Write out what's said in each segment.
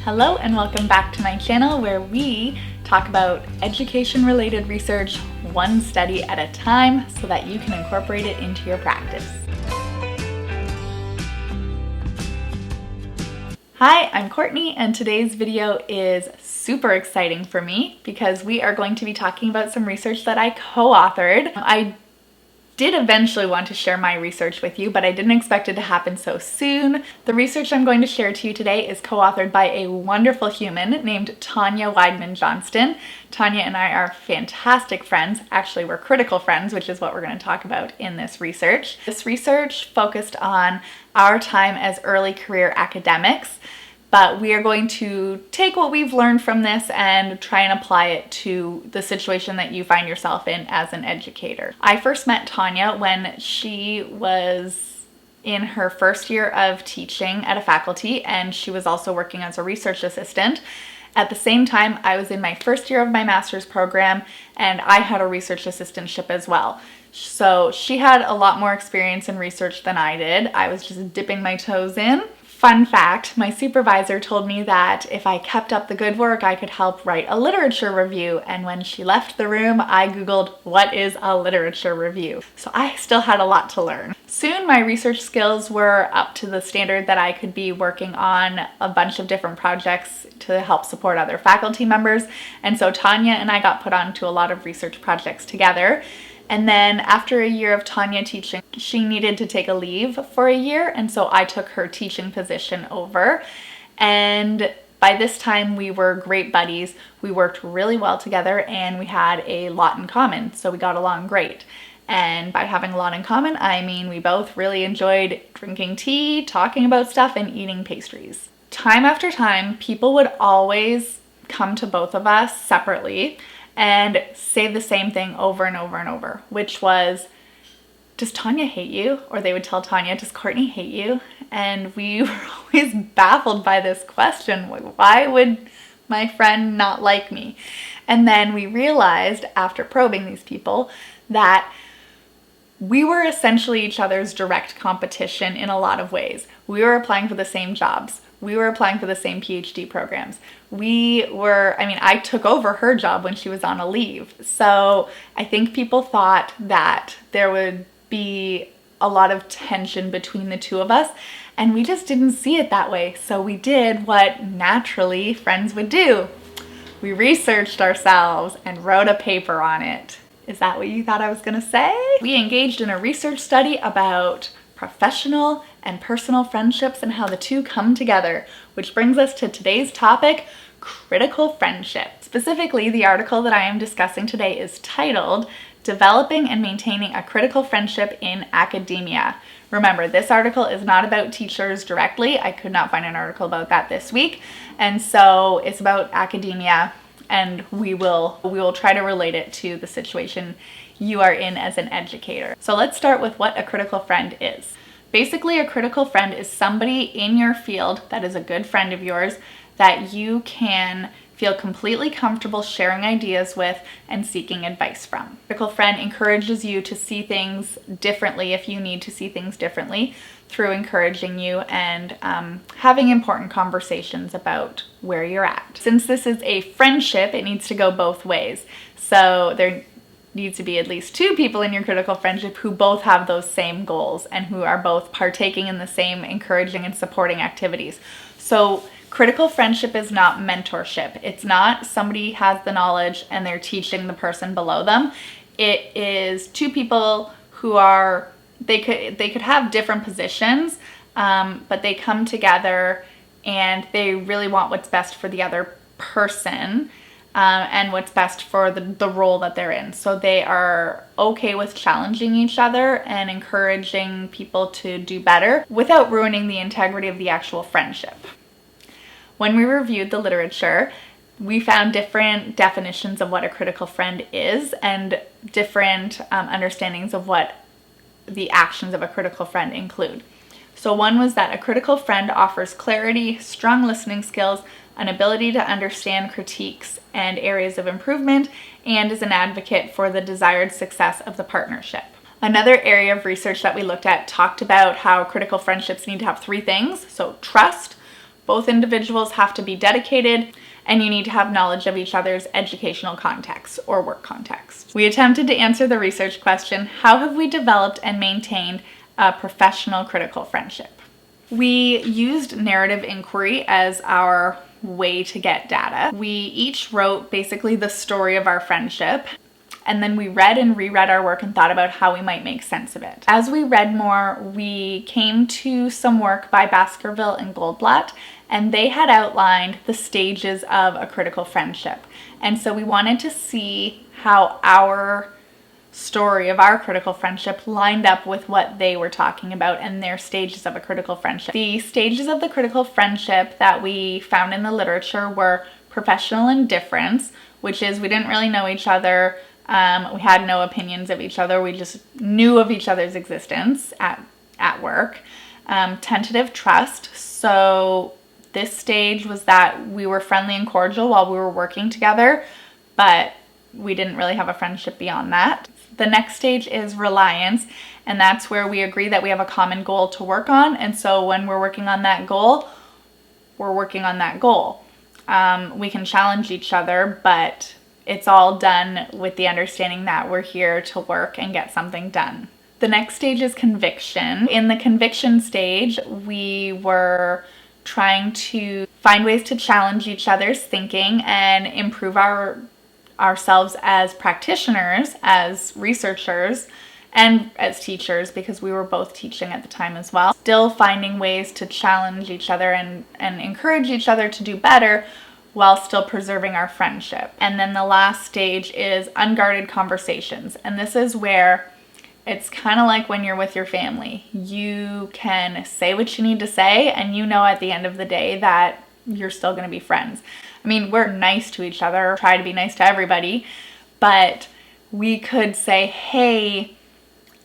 Hello and welcome back to my channel where we talk about education-related research one study at a time so that you can incorporate it into your practice. Hi, I'm Courtney and today's video is super exciting for me because we are going to be talking about some research that I co-authored. I did eventually want to share my research with you, but I didn't expect it to happen so soon. The research I'm going to share to you today is co-authored by a wonderful human named Taunya Johnston. Taunya and I are fantastic friends. Actually, we're critical friends, which is what we're going to talk about in this research. This research focused on our time as early career academics, but we are going to take what we've learned from this and try and apply it to the situation that you find yourself in as an educator. I first met Taunya when she was in her first year of teaching at a faculty, and she was also working as a research assistant. At the same time, I was in my first year of my master's program, and I had a research assistantship as well. So she had a lot more experience in research than I did. I was just dipping my toes in. Fun fact, my supervisor told me that if I kept up the good work, I could help write a literature review. And when she left the room, I Googled, what is a literature review? So I still had a lot to learn. Soon my research skills were up to the standard that I could be working on a bunch of different projects to help support other faculty members. And so Taunya and I got put onto a lot of research projects together. And then after a year of Taunya teaching, she needed to take a leave for a year, and so I took her teaching position over. And by this time, we were great buddies. We worked really well together, and we had a lot in common, so we got along great. And by having a lot in common, I mean we both really enjoyed drinking tea, talking about stuff, and eating pastries. Time after time, people would always come to both of us separately and say the same thing over and over and over, which was, does Taunya hate you? Or they would tell Taunya, does Courtney hate you? And we were always baffled by this question. Why would my friend not like me? And then we realized after probing these people that we were essentially each other's direct competition in a lot of ways. We were applying for the same jobs. We were applying for the same PhD programs. I took over her job when she was on a leave. So I think people thought that there would be a lot of tension between the two of us, and we just didn't see it that way. So we did what naturally friends would do. We researched ourselves and wrote a paper on it. Is that what you thought I was gonna say? We engaged in a research study about professional and personal friendships and how the two come together, which brings us to today's topic, critical friendship. Specifically, the article that I am discussing today is titled, Developing and Maintaining a Critical Friendship in Academia. Remember, this article is not about teachers directly. I could not find an article about that this week. And so it's about academia, and we will try to relate it to the situation you are in as an educator. So let's start with what a critical friend is. Basically, a critical friend is somebody in your field that is a good friend of yours that you can feel completely comfortable sharing ideas with and seeking advice from. A critical friend encourages you to see things differently if you need to see things differently through encouraging you and having important conversations about where you're at. Since this is a friendship, it needs to go both ways. So there needs to be at least two people in your critical friendship who both have those same goals and who are both partaking in the same encouraging and supporting activities. So critical friendship is not mentorship. It's not somebody has the knowledge and they're teaching the person below them. It is two people who are, they could have different positions, but they come together and they really want what's best for the other person. And what's best for the role that they're in. So they are okay with challenging each other and encouraging people to do better without ruining the integrity of the actual friendship. When we reviewed the literature, we found different definitions of what a critical friend is and different understandings of what the actions of a critical friend include. So one was that a critical friend offers clarity, strong listening skills, an ability to understand critiques and areas of improvement, and is an advocate for the desired success of the partnership. Another area of research that we looked at talked about how critical friendships need to have three things. So trust, Both individuals have to be dedicated, and you need to have knowledge of each other's educational context or work context. We attempted to answer the research question, how have we developed and maintained a professional critical friendship? We used narrative inquiry as our way to get data. We each wrote basically the story of our friendship, and then we read and reread our work and thought about how we might make sense of it. As we read more, we came to some work by Baskerville and Goldblatt, and they had outlined the stages of a critical friendship. And so we wanted to see how our story of our critical friendship lined up with what they were talking about and their stages of a critical friendship. The stages of the critical friendship that we found in the literature were professional indifference, which is we didn't really know each other. We had no opinions of each other. We just knew of each other's existence at work. Tentative trust. So this stage was that we were friendly and cordial while we were working together, but we didn't really have a friendship beyond that. The next stage is reliance, and that's where we agree that we have a common goal to work on. And so when we're working on that goal, we're working on that goal. We can challenge each other, but it's all done with the understanding that we're here to work and get something done. The next stage is conviction. In the conviction stage, we were trying to find ways to challenge each other's thinking and improve ourselves as practitioners, as researchers, and as teachers, because we were both teaching at the time as well. Still finding ways to challenge each other and encourage each other to do better while still preserving our friendship. And then the last stage is unguarded conversations. And this is where it's kind of like when you're with your family. You can say what you need to say, and you know at the end of the day that you're still going to be friends. I mean, we're nice to each other, try to be nice to everybody, but we could say, hey,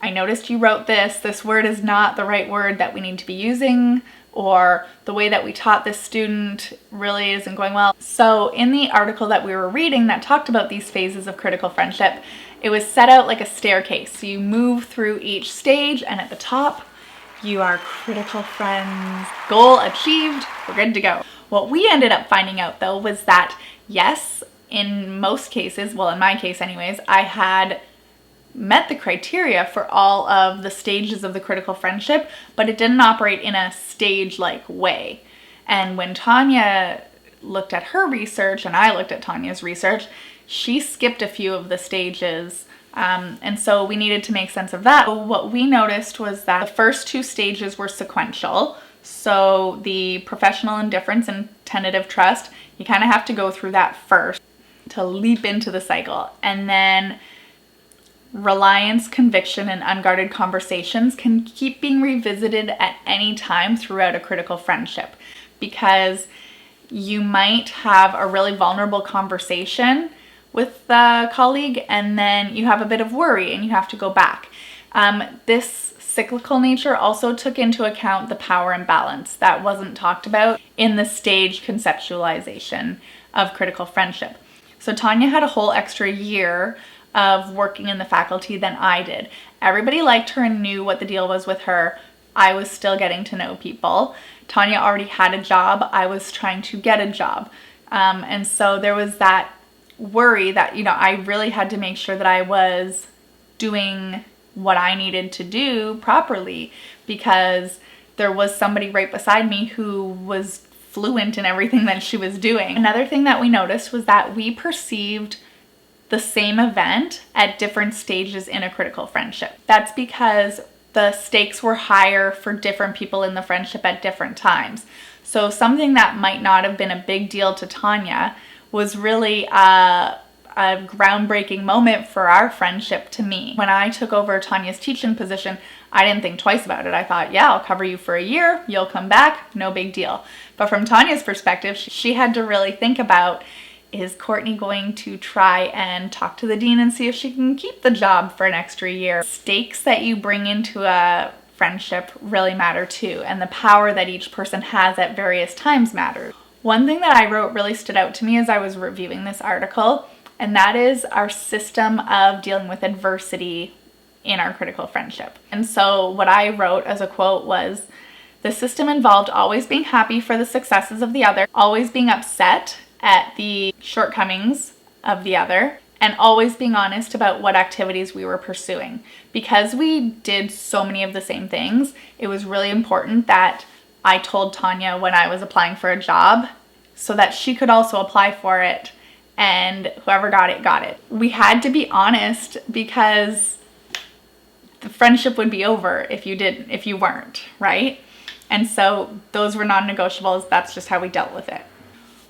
I noticed you wrote this word is not the right word that we need to be using, or the way that we taught this student really isn't going well. So in the article that we were reading that talked about these phases of critical friendship, it was set out like a staircase. So you move through each stage, and at the top, you are critical friends. Goal achieved, we're good to go. What we ended up finding out though was that yes, in most cases, well in my case anyways, I had met the criteria for all of the stages of the critical friendship, but it didn't operate in a stage-like way. And when Taunya looked at her research and I looked at Taunya's research, she skipped a few of the stages. And so we needed to make sense of that. So what we noticed was that the first two stages were sequential. So the professional indifference and tentative trust, you kind of have to go through that first to leap into the cycle. And then reliance, conviction, and unguarded conversations can keep being revisited at any time throughout a critical friendship, because you might have a really vulnerable conversation with a colleague and then you have a bit of worry and you have to go back. This cyclical nature also took into account the power imbalance that wasn't talked about in the stage conceptualization of critical friendship. So Taunya had a whole extra year of working in the faculty than I did. Everybody liked her and knew what the deal was with her. I was still getting to know people. Taunya already had a job. I was trying to get a job. And so there was that worry that, I really had to make sure that I was doing what I needed to do properly, because there was somebody right beside me who was fluent in everything that she was doing. Another thing that we noticed was that we perceived the same event at different stages in a critical friendship. That's because the stakes were higher for different people in the friendship at different times. So something that might not have been a big deal to Taunya was really a groundbreaking moment for our friendship to me. When I took over Taunya's teaching position, I didn't think twice about it. I thought, yeah, I'll cover you for a year, you'll come back, no big deal. But from Taunya's perspective, she had to really think about, is Courtney going to try and talk to the dean and see if she can keep the job for an extra year? Stakes that you bring into a friendship really matter too, and the power that each person has at various times matters. One thing that I wrote really stood out to me as I was reviewing this article, and that is our system of dealing with adversity in our critical friendship. And so what I wrote as a quote was, The system involved always being happy for the successes of the other, always being upset at the shortcomings of the other, and always being honest about what activities we were pursuing. Because we did so many of the same things, it was really important that I told Taunya when I was applying for a job so that she could also apply for it, and whoever got it, got it. We had to be honest because the friendship would be over if you weren't, right? And so those were non-negotiables. That's just how we dealt with it.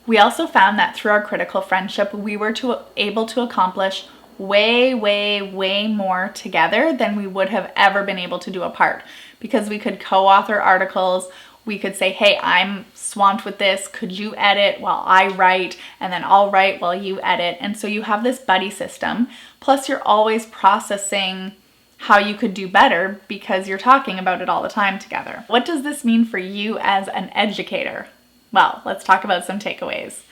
We also found that through our critical friendship, we were able to accomplish way, way, way more together than we would have ever been able to do apart, because we could co-author articles. We could say, hey, I'm swamped with this. Could you edit while I write? And then I'll write while you edit. And so you have this buddy system. Plus you're always processing how you could do better because you're talking about it all the time together. What does this mean for you as an educator? Well, let's talk about some takeaways.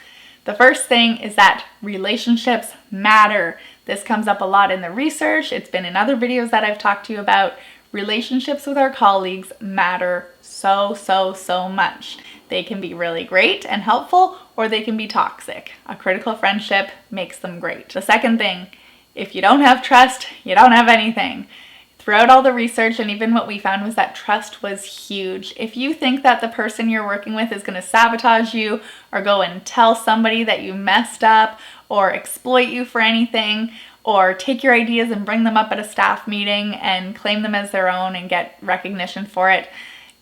The first thing is that relationships matter. This comes up a lot in the research. It's been in other videos that I've talked to you about. Relationships with our colleagues matter so, so, so much. They can be really great and helpful, or they can be toxic. A critical friendship makes them great. The second thing, if you don't have trust, you don't have anything. Throughout all the research, and even what we found, was that trust was huge. If you think that the person you're working with is going to sabotage you or go and tell somebody that you messed up or exploit you for anything or take your ideas and bring them up at a staff meeting and claim them as their own and get recognition for it,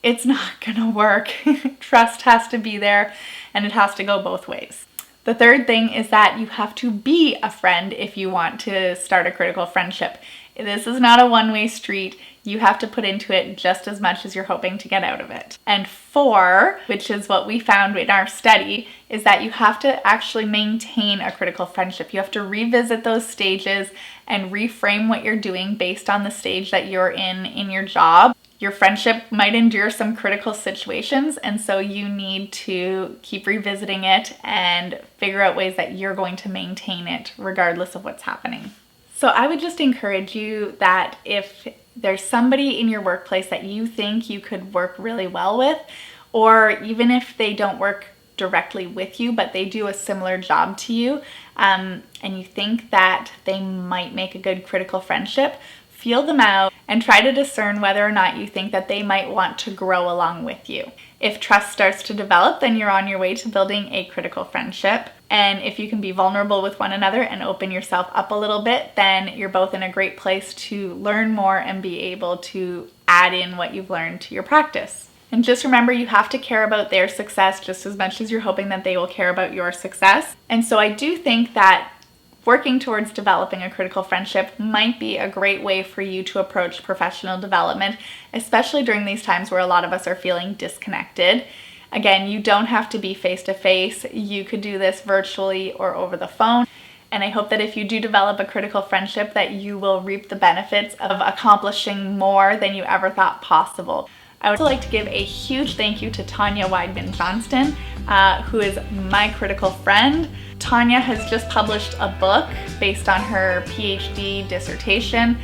it's not going to work. Trust has to be there, and it has to go both ways. The third thing is that you have to be a friend if you want to start a critical friendship. This is not a one-way street. You have to put into it just as much as you're hoping to get out of it. And 4, which is what we found in our study, is that you have to actually maintain a critical friendship. You have to revisit those stages and reframe what you're doing based on the stage that you're in your job. Your friendship might endure some critical situations, and so you need to keep revisiting it and figure out ways that you're going to maintain it regardless of what's happening. So I would just encourage you that if there's somebody in your workplace that you think you could work really well with, or even if they don't work directly with you, but they do a similar job to you, and you think that they might make a good critical friendship, feel them out and try to discern whether or not you think that they might want to grow along with you. If trust starts to develop, then you're on your way to building a critical friendship. And if you can be vulnerable with one another and open yourself up a little bit, then you're both in a great place to learn more and be able to add in what you've learned to your practice. And just remember, you have to care about their success just as much as you're hoping that they will care about your success. And so I do think that working towards developing a critical friendship might be a great way for you to approach professional development, especially during these times where a lot of us are feeling disconnected. Again, you don't have to be face-to-face. You could do this virtually or over the phone. And I hope that if you do develop a critical friendship, that you will reap the benefits of accomplishing more than you ever thought possible. I would also like to give a huge thank you to Taunya Weidman-Johnston, who is my critical friend. Taunya has just published a book based on her PhD dissertation.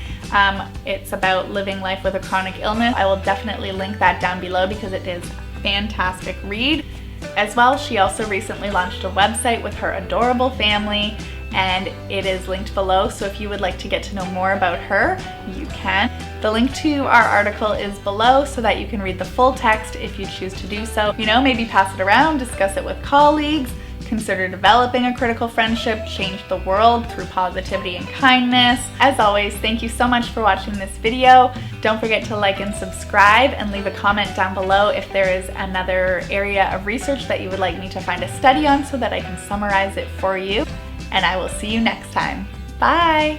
It's about living life with a chronic illness. I will definitely link that down below because it is a fantastic read. As well, she also recently launched a website with her adorable family, and it is linked below, so if you would like to get to know more about her, you can. The link to our article is below so that you can read the full text if you choose to do so. Maybe pass it around, discuss it with colleagues, consider developing a critical friendship, change the world through positivity and kindness. As always, thank you so much for watching this video. Don't forget to like and subscribe and leave a comment down below if there is another area of research that you would like me to find a study on so that I can summarize it for you. And I will see you next time. Bye!